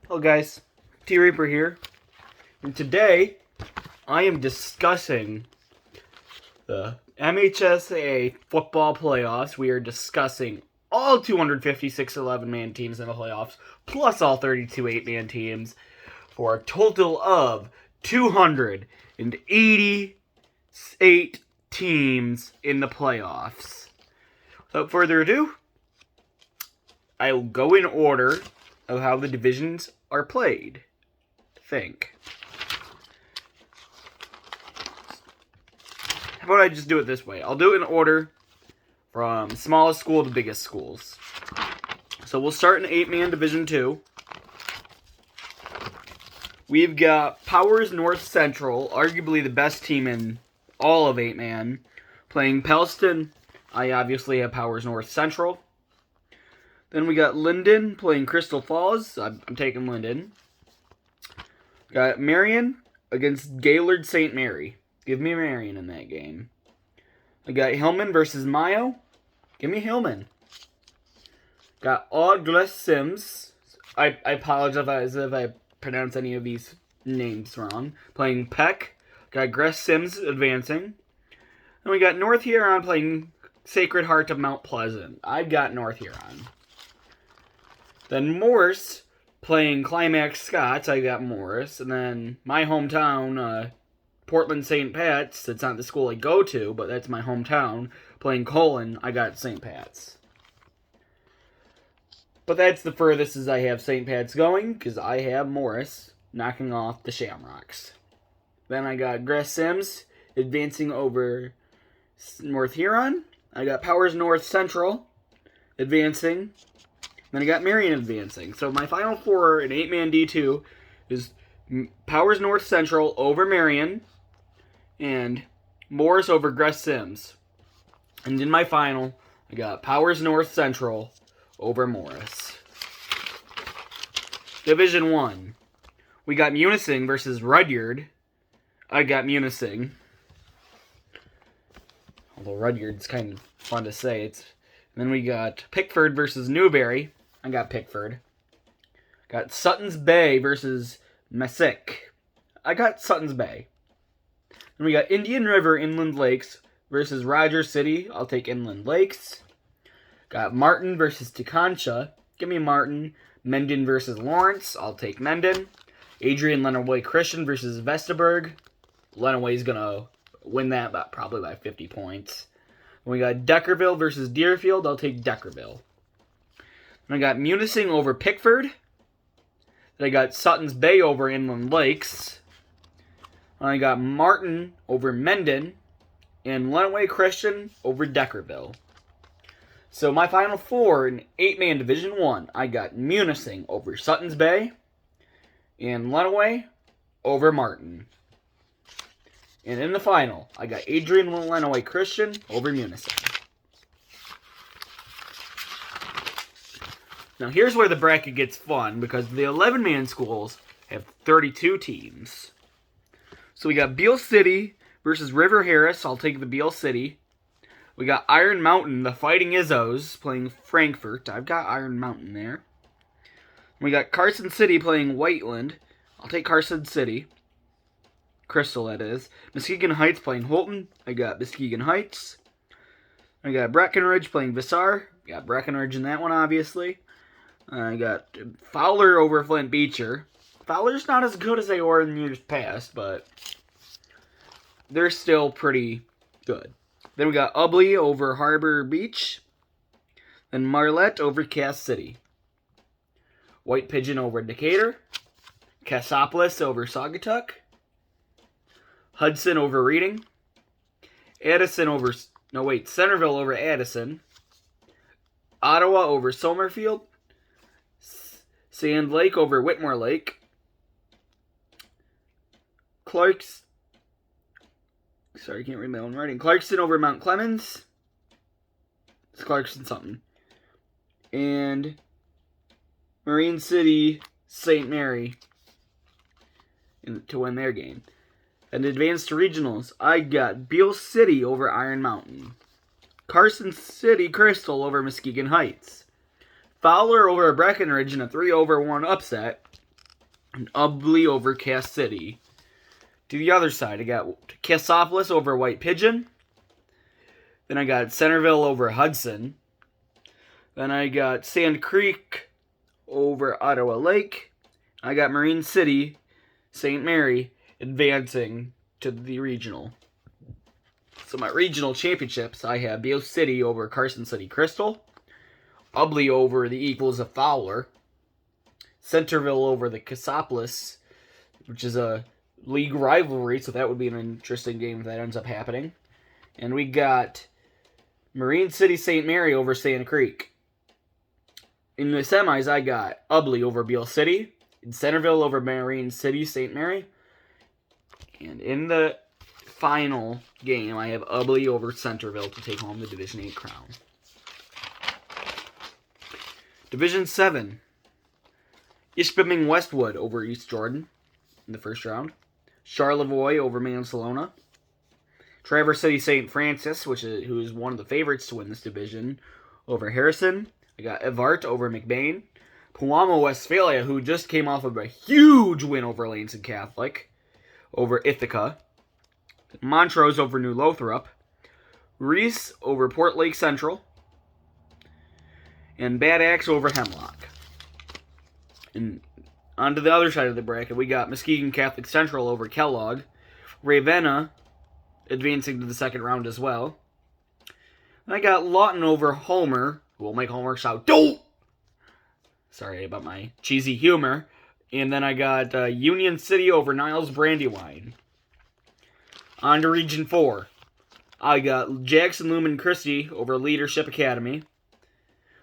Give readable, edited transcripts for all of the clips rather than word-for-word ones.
Hello guys, T-Reaper here, and today I am discussing the MHSAA football playoffs. We are discussing all 256 11-man teams in the playoffs, plus all 32 8-man teams, for a total of 288 teams in the playoffs. Without further ado, I will go in order of how the divisions are played. Think. How about I just do it this way? I'll do it in order from smallest school to biggest schools. So we'll start in 8-man Division 2. We've got Powers North Central, arguably the best team in all of 8-man, playing Pellston. I obviously have Powers North Central. Then we got Linden playing Crystal Falls. I'm taking Linden. Got Marion against Gaylord St. Mary. Give me Marion in that game. I got Hillman versus Mayo. Give me Hillman. Got August Sims. I apologize if I pronounce any of these names wrong. Playing Peck. Got Gress Sims advancing. And we got North Huron playing Sacred Heart of Mount Pleasant. I've got North Huron. Then Morris playing Climax Scots. I got Morris. And then my hometown, Portland St. Pat's. It's not the school I go to, but that's my hometown. Playing Colon. I got St. Pat's. But that's the furthest as I have St. Pat's going, because I have Morris knocking off the Shamrocks. Then I got Gress Sims advancing over North Huron. I got Powers North Central advancing. Then I got Marion advancing. So my final four in 8-man D2 is Powers North Central over Marion and Morris over Gress Sims. And in my final, I got Powers North Central over Morris. Division 1. We got Munising versus Rudyard. I got Munising. Although Rudyard's kind of fun to say. Then we got Pickford versus Newberry. I got Pickford. Got Sutton's Bay versus Messick. I got Sutton's Bay. Then we got Indian River Inland Lakes versus Rogers City. I'll take Inland Lakes. Got Martin versus Teconcha. Give me Martin. Mendon versus Lawrence. I'll take Mendon. Adrian Lenawee Christian versus Vestaburg. Lenaway's going to win that probably by 50 points. Then we got Deckerville versus Deerfield. I'll take Deckerville. Then I got Munising over Pickford. Then I got Sutton's Bay over Inland Lakes. Then I got Martin over Mendon. And Lenawee Christian over Deckerville. So my final four in 8-man Division 1, I got Munising over Sutton's Bay. And Lenawee over Martin. And in the final, I got Adrian Lenawee Christian over Munising. Now here's where the bracket gets fun, because the 11-man schools have 32 teams. So we got Beale City versus River Harris. I'll take the Beale City. We got Iron Mountain, the Fighting Izzos, playing Frankfurt. I've got Iron Mountain there. We got Carson City playing Whiteland. I'll take Carson City. Crystal, that is. Muskegon Heights playing Holton. I got Muskegon Heights. I got Breckenridge playing Vassar. Got Breckenridge in that one, obviously. I got Fowler over Flint Beecher. Fowler's not as good as they were in years past, but they're still pretty good. Then we got Ubley over Harbor Beach. Then Marlette over Cass City. White Pigeon over Decatur. Cassopolis over Saugatuck. Hudson over Reading. Centerville over Addison. Ottawa over Somerfield. Sand Lake over Whitmore Lake. Clarkson over Mount Clemens. It's Clarkson something. And Marine City, St. Mary to win their game. And advanced to regionals, I got Beale City over Iron Mountain. Carson City Crystal over Muskegon Heights. Fowler over Breckenridge in a 3-over-1 upset. and Ubly over Cass City. To the other side, I got Cassopolis over White Pigeon. Then I got Centerville over Hudson. Then I got Sand Creek over Ottawa Lake. I got Marine City, St. Mary, advancing to the regional. So my regional championships, I have Beale City over Carson City Crystal. Ubly over the Eagles of Fowler. Centerville over the Cassopolis, which is a league rivalry, so that would be an interesting game if that ends up happening. And we got Marine City St. Mary over Sand Creek. In the semis, I got Ubly over Beale City, and Centerville over Marine City St. Mary. And in the final game, I have Ubly over Centerville to take home the Division 8 crown. Division 7. Ishpeming Westwood over East Jordan in the first round. Charlevoix over Mansalona. Traverse City St. Francis, who is one of the favorites to win this division, over Harrison. I got Evart over McBain. Puamo Westphalia, who just came off of a huge win over Lansing Catholic, over Ithaca. Montrose over New Lothrop. Reese over Port Lake Central. And Bad Axe over Hemlock. And onto the other side of the bracket, we got Muskegon Catholic Central over Kellogg. Ravenna advancing to the second round as well. And I got Lawton over Homer, who will make Homer shout, "Don't!" Sorry about my cheesy humor. And then I got Union City over Niles Brandywine. On to Region 4. I got Jackson Lumen Christi over Leadership Academy.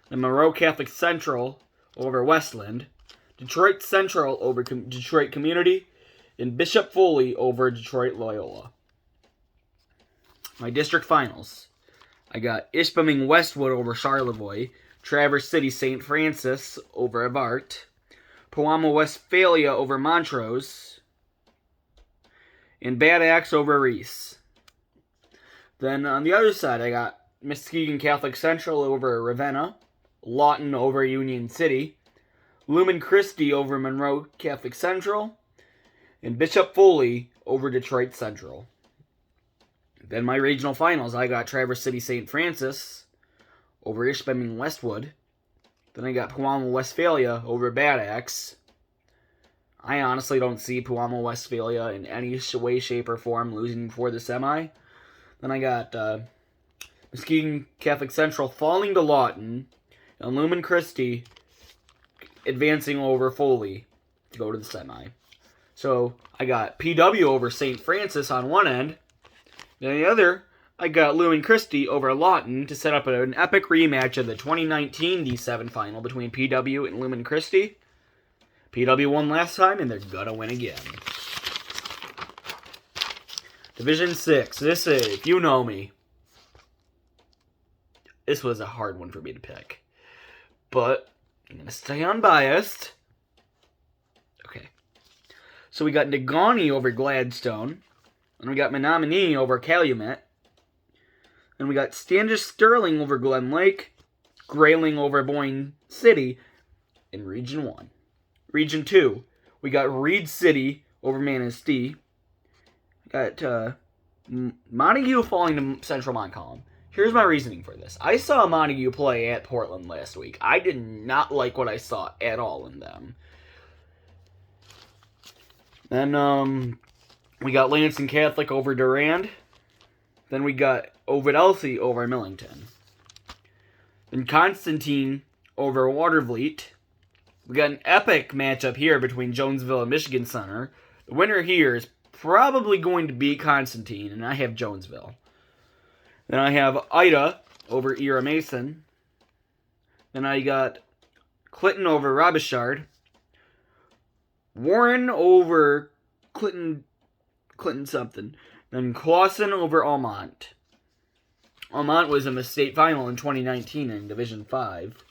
The Monroe Catholic Central over Westland. Detroit Central over Detroit Community, and Bishop Foley over Detroit Loyola. My district finals. I got Ishpeming Westwood over Charlevoix, Traverse City St. Francis over Evart, Puamo Westphalia over Montrose, and Bad Axe over Reese. Then on the other side, I got Muskegon Catholic Central over Ravenna, Lawton over Union City, Lumen Christi over Monroe Catholic Central, and Bishop Foley over Detroit Central. Then my regional finals, I got Traverse City St. Francis over Ishpeming Westwood. Then I got Puamo Westphalia over Bad Axe. I honestly don't see Puamo Westphalia in any way, shape, or form losing before the semi. Then I got Muskegon Catholic Central falling to Lawton, and Lumen Christi advancing over Foley to go to the semi. So I got PW over St. Francis on one end. Then the other, I got Lumen Christi over Lawton to set up an epic rematch of the 2019 D7 final between PW and Lumen Christi. PW won last time, and they're gonna win again. Division 6. This is, if you know me, this was a hard one for me to pick. But I'm going to stay unbiased. Okay. So we got Negaunee over Gladstone. And we got Menominee over Calumet. And we got Standish Sterling over Glen Lake. Grayling over Boyne City in Region 1. Region 2. We got Reed City over Manistee. Got Montague falling to Central Montcalm. Here's my reasoning for this. I saw Montague play at Portland last week. I did not like what I saw at all in them. Then, we got Lansing Catholic over Durand. Then we got Ovid Elsie over Millington. Then Constantine over Watervliet. We got an epic matchup here between Jonesville and Michigan Center. The winner here is probably going to beat Constantine, and I have Jonesville. Then I have Ida over Era Mason. Then I got Clinton over Robichard. Warren over Clinton something. Then Clawson over Almont. Almont was in the state final in 2019 in Division 5.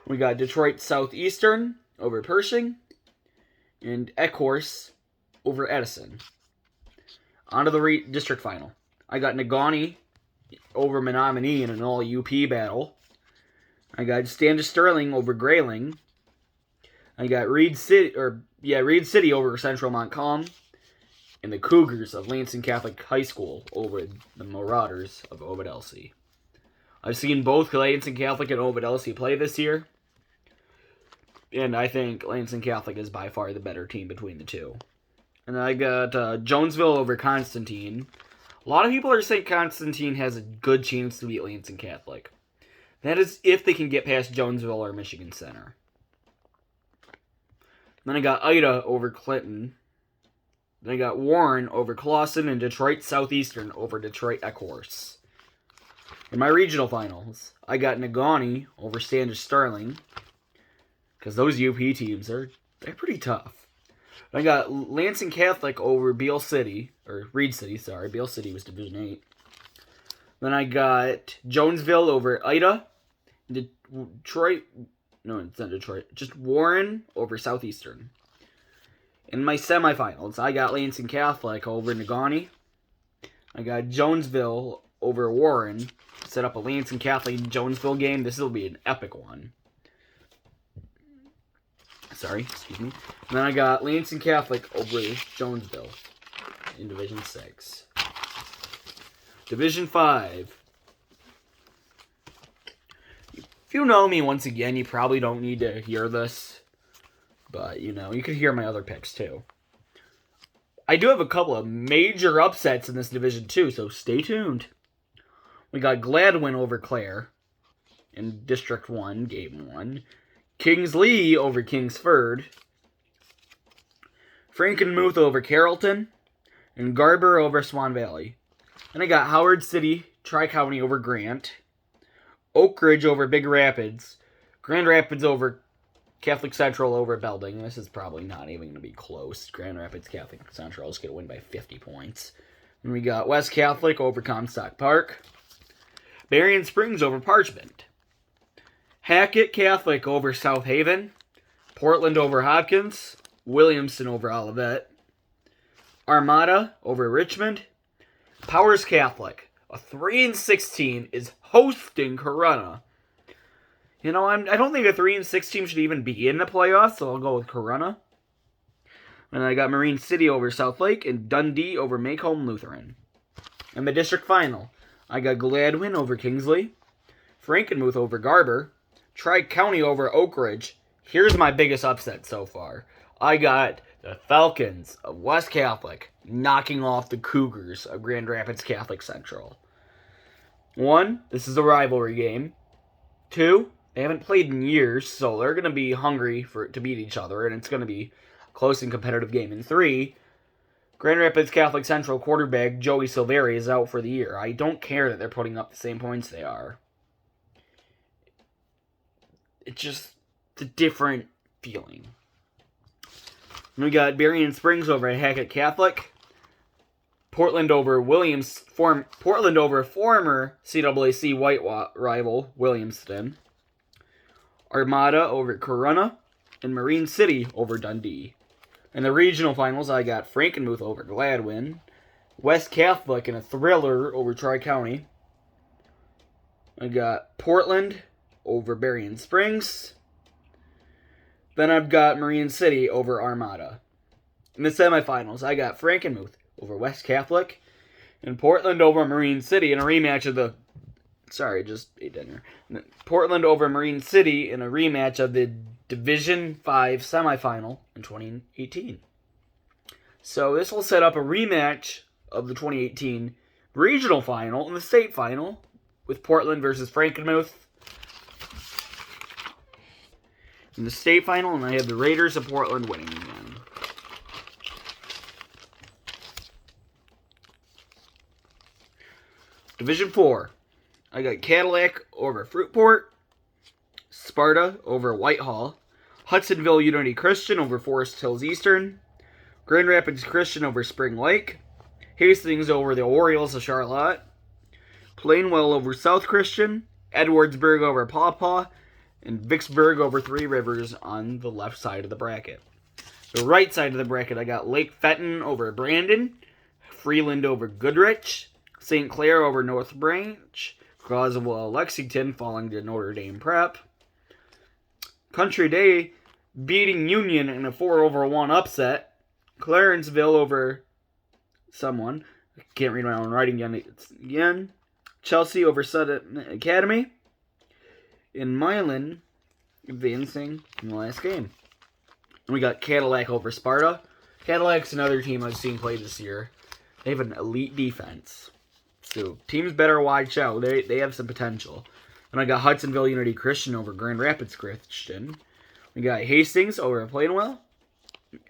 We got Detroit Southeastern over Pershing. And Ecorse over Edison. On to the district final. I got Negaunee over Menominee in an all-UP battle. I got Standish Sterling over Grayling. I got Reed City over Central Montcalm, and the Cougars of Lansing Catholic High School over the Marauders of Ovid Elsie. I've seen both Lansing Catholic and Ovid Elsie play this year, and I think Lansing Catholic is by far the better team between the two. And then I got Jonesville over Constantine. A lot of people are saying Constantine has a good chance to beat Lansing Catholic. That is if they can get past Jonesville or Michigan Center. Then I got Ida over Clinton. Then I got Warren over Clawson and Detroit Southeastern over Detroit Ecorse. In my regional finals, I got Negaunee over Standish Starling, because those UP teams they're pretty tough. I got Lansing Catholic over Beale City, or Reed City, sorry. Beale City was Division 8. Then I got Jonesville over Ida. Detroit, no, it's not Detroit. Just Warren over Southeastern. In my semifinals, I got Lansing Catholic over Negaunee. I got Jonesville over Warren. Set up a Lansing Catholic Jonesville game. This will be an epic one. Sorry, excuse me. And then I got Lansing Catholic over Jonesville in Division 6. Division 5. If you know me once again, you probably don't need to hear this. But, you could hear my other picks too. I do have a couple of major upsets in this Division 2, so stay tuned. We got Gladwin over Clare in District 1, Game 1. Kingsley over Kingsford. Frankenmuth over Carrollton. And Garber over Swan Valley. And I got Howard City, Tri-County over Grant. Oak Ridge over Big Rapids. Grand Rapids over Catholic Central over Belding. This is probably not even going to be close. Grand Rapids Catholic Central is going to win by 50 points. And we got West Catholic over Comstock Park. Berrien Springs over Parchment. Hackett Catholic over South Haven. Portland over Hopkins. Williamston over Olivet. Armada over Richmond. Powers Catholic, a 3-16, is hosting Corunna. I don't think a 3-6 team should even be in the playoffs, so I'll go with Corunna. And I got Marine City over South Lake and Dundee over Macomb Lutheran. In the district final, I got Gladwin over Kingsley, Frankenmuth over Garber, Tri-County over Oak Ridge. Here's my biggest upset so far. I got the Falcons of West Catholic knocking off the Cougars of Grand Rapids Catholic Central. 1, this is a rivalry game. 2, they haven't played in years, so they're going to be hungry to beat each other, and it's going to be a close and competitive game. And 3, Grand Rapids Catholic Central quarterback Joey Silveri is out for the year. I don't care that they're putting up the same points they are. It's just a different feeling. And we got Berrien Springs over Hackett Catholic. Portland over Portland over former CWAC white rival Williamston. Armada over Corunna. And Marine City over Dundee. In the regional finals, I got Frankenmuth over Gladwin. West Catholic in a thriller over Tri-County. I got Portland over Berrien Springs. Then I've got Marine City over Armada. In the semifinals, I got Frankenmuth over West Catholic. And Portland over Marine City in a rematch of the... Sorry, just ate dinner. Portland over Marine City in a rematch of the Division 5 semifinal in 2018. So this will set up a rematch of the 2018 regional final and the state final with Portland versus Frankenmuth. In the state final, and I have the Raiders of Portland winning again. Division 4. I got Cadillac over Fruitport. Sparta over Whitehall. Hudsonville Unity Christian over Forest Hills Eastern. Grand Rapids Christian over Spring Lake. Hastings over the Orioles of Charlotte. Plainwell over South Christian. Edwardsburg over Paw Paw. And Vicksburg over Three Rivers on the left side of the bracket. The right side of the bracket, I got Lake Fenton over Brandon. Freeland over Goodrich. St. Clair over North Branch. Croswell Lexington falling to Notre Dame Prep. Country Day beating Union in a 4-1 upset. Clarenceville over someone. I can't read my own writing again. Chelsea over Sutton Academy. In Milan, advancing in the last game. And we got Cadillac over Sparta. Cadillac's another team I've seen play this year. They have an elite defense. So teams better watch out. They have some potential. And I got Hudsonville Unity Christian over Grand Rapids Christian. We got Hastings over Plainwell.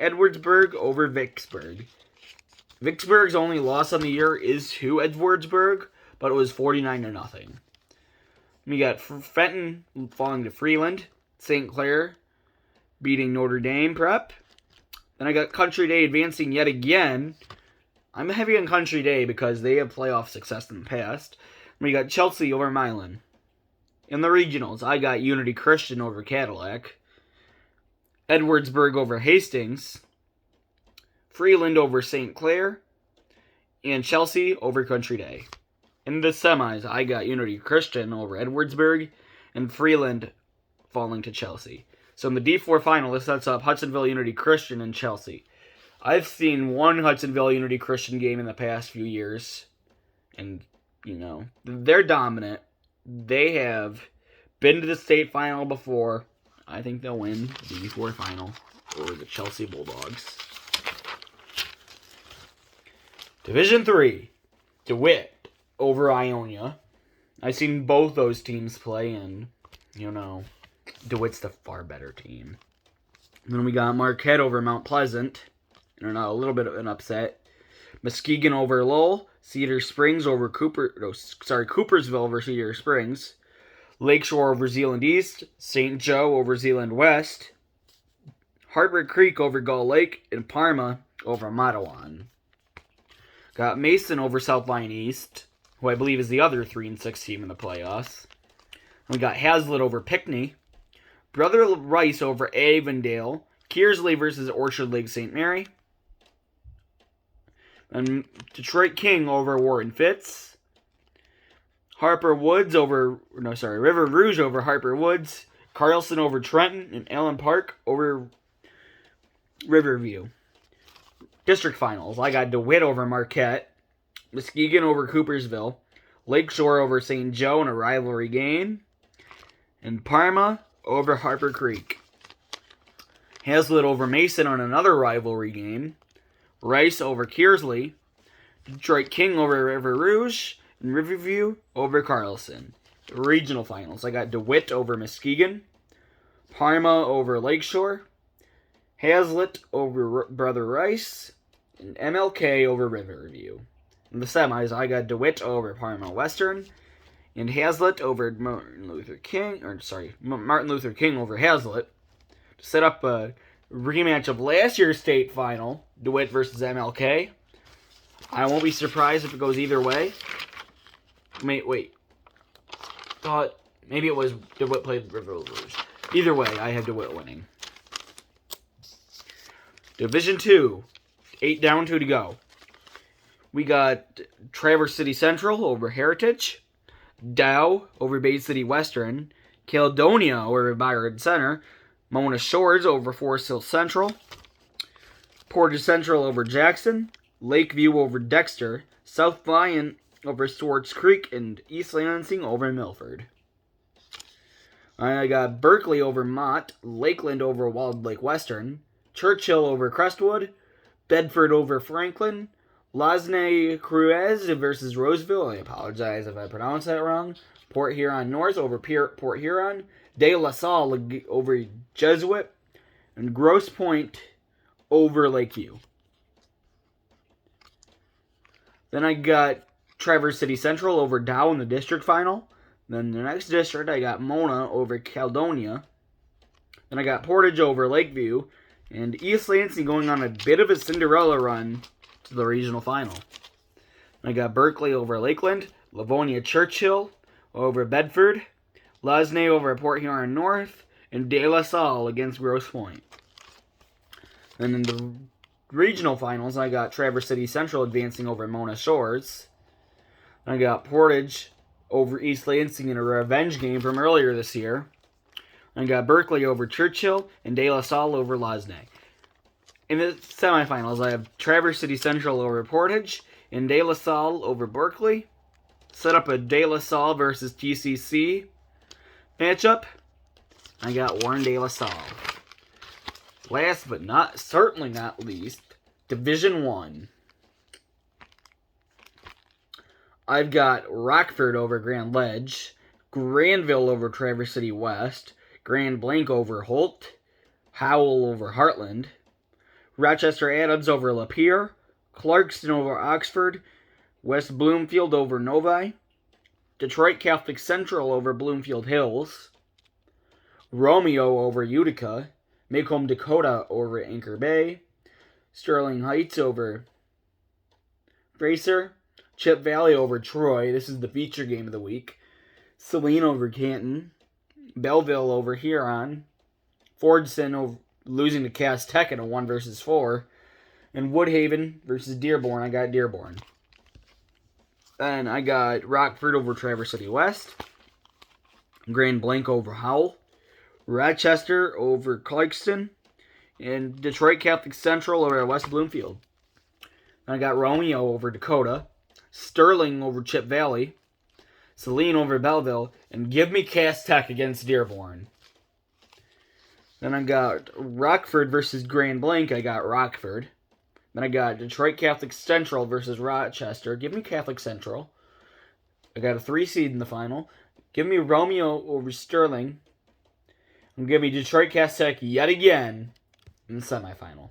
Edwardsburg over Vicksburg. Vicksburg's only loss on the year is to Edwardsburg, but it was 49-0. We got Fenton falling to Freeland. St. Clair beating Notre Dame Prep. Then I got Country Day advancing yet again. I'm heavy on Country Day because they have playoff success in the past. We got Chelsea over Milan. In the regionals, I got Unity Christian over Cadillac. Edwardsburg over Hastings. Freeland over St. Clair. And Chelsea over Country Day. In the semis, I got Unity Christian over Edwardsburg. And Freeland falling to Chelsea. So in the D4 final, this sets up Hudsonville Unity Christian and Chelsea. I've seen one Hudsonville Unity Christian game in the past few years. And, they're dominant. They have been to the state final before. I think they'll win the D4 final over the Chelsea Bulldogs. Division 3, DeWitt over Ionia. I've seen both those teams play, and, DeWitt's the far better team. And then we got Marquette over Mount Pleasant. A little bit of an upset. Muskegon over Lowell. Cedar Springs over Coopersville over Cedar Springs. Lakeshore over Zeeland East. St. Joe over Zeeland West. Harper Creek over Gull Lake. And Parma over Matawan. Got Mason over South Lyon East, who I believe is the other 3-6 team in the playoffs. We got Hazlitt over Pinckney. Brother Rice over Avondale. Kearsley versus Orchard Lake St. Mary. And Detroit King over Warren Fitz. River Rouge over Harper Woods. Carlson over Trenton. And Allen Park over Riverview. District finals. I got DeWitt over Marquette. Muskegon over Coopersville. Lakeshore over St. Joe in a rivalry game. And Parma over Harper Creek. Hazlitt over Mason on another rivalry game. Rice over Kearsley. Detroit King over River Rouge. And Riverview over Carlson. Regional finals. I got DeWitt over Muskegon. Parma over Lakeshore. Hazlitt over Brother Rice. And MLK over Riverview. In the semis, I got DeWitt over Parma Western. And Hazlitt over Martin Luther King over Hazlitt. To set up a rematch of last year's state final, DeWitt versus MLK. I won't be surprised if it goes either way. Wait. Thought maybe it was DeWitt played River Rouge. Either way, I had DeWitt winning. Division 2, 8 down, 2 to go. We got Traverse City Central over Heritage. Dow over Bay City Western. Caledonia over Byron Center. Mona Shores over Forest Hill Central. Portage Central over Jackson. Lakeview over Dexter. South Lyon over Swartz Creek. And East Lansing over Milford. I got Berkeley over Mott. Lakeland over Wild Lake Western. Churchill over Crestwood. Bedford over Franklin. Lasne Cruez versus Roseville. I apologize if I pronounced that wrong. Port Huron North over Port Huron. De La Salle over Jesuit. And Grosse Pointe over Lakeview. Then I got Traverse City Central over Dow in the district final. Then the next district, I got Mona over Caledonia. Then I got Portage over Lakeview. And East Lansing going on a bit of a Cinderella run to the regional final. I got Berkeley over Lakeland. Livonia Churchill over Bedford. Lasne over Port Huron North. And De La Salle against Grosse Pointe. And in the regional finals, I got Traverse City Central advancing over Mona Shores. I got Portage over East Lansing in a revenge game from earlier this year. I got Berkeley over Churchill and De La Salle over Losnay. In the semifinals, I have Traverse City Central over Portage and De La Salle over Berkeley. Set up a De La Salle versus TCC matchup. I got Warren De La Salle. Last but certainly not least, Division 1. I've got Rockford over Grand Ledge, Granville over Traverse City West, Grand Blanc over Holt, Howell over Heartland, Rochester Adams over Lapeer, Clarkston over Oxford, West Bloomfield over Novi, Detroit Catholic Central over Bloomfield Hills, Romeo over Utica, Macomb Dakota over Anchor Bay, Sterling Heights over Fraser, Chip Valley over Troy. This is the feature game of the week. Saline over Canton, Belleville over Huron, Fordson over losing to Cass Tech in a 1 versus 4, and Woodhaven versus Dearborn. I got Dearborn. Then I got Rockford over Traverse City West, Grand Blanc over Howell, Rochester over Clarkston, and Detroit Catholic Central over West Bloomfield. Then I got Romeo over Dakota, Sterling over Chip Valley, Saline over Belleville, and give me Cass Tech against Dearborn. Then I got Rockford versus Grand Blanc. I got Rockford. Then I got Detroit Catholic Central versus Rochester. Give me Catholic Central. I got a 3 seed in the final. Give me Romeo over Sterling. And give me Detroit Cass Tech yet again in the semifinal.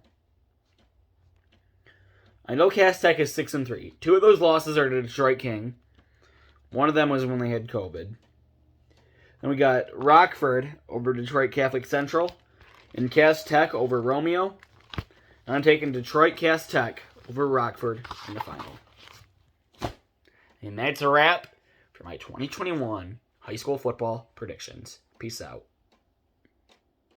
I know Cass Tech is 6-3. 2 of those losses are to Detroit King. One of them was when they had COVID. Then we got Rockford over Detroit Catholic Central, and Cass Tech over Romeo. And I'm taking Detroit Cass Tech over Rockford in the final. And that's a wrap for my 2021 high school football predictions. Peace out.